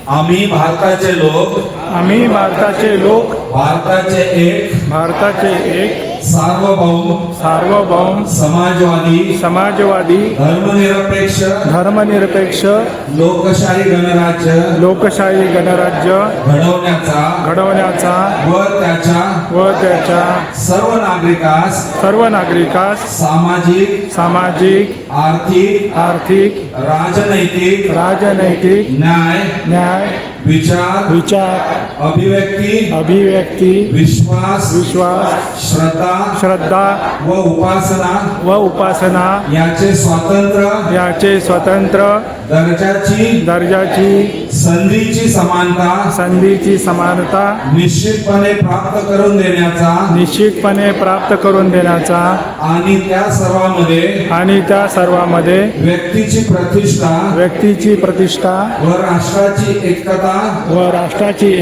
आम्ही भारताचे लोक आम्ही भारताचे लोक भारताचे एक सार्वभौम सार्वभौम समाजवादी धर्मनिरपेक्ष लोकशाही गणराज्य घडवण्याचा व त्याच्या सर्व नागरिकास सामाजिक आर्थिक राजनैतिक न्याय विचार अभिव्यक्ती विश्वास श्रद्धा व उपासना याचे स्वतंत्र दर्जाची संधीची समानता निश्चितपणे प्राप्त करून देण्याचा आणि त्या सर्वांमध्ये व्यक्तीची प्रतिष्ठा व राष्ट्राची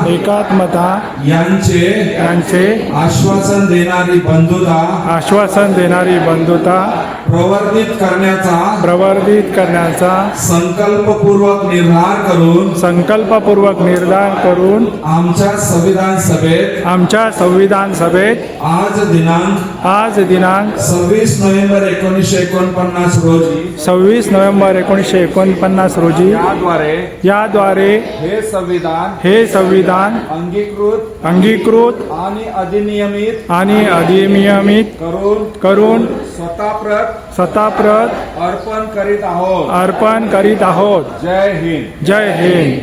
एकात्मता यांचे आश्वासन देणारी बंधुता प्रवर्धित करण्याचा संकल्पपूर्वक निर्धार करून आमच्या संविधान सभेत आज दिनांक 26 नोव्हेंबर 1949 रोजी याद्वारे हे संविधान अंगीकृत आणि अधिनियमित करून स्वतःप्रत अर्पण करीत आहोत. जय हिंद.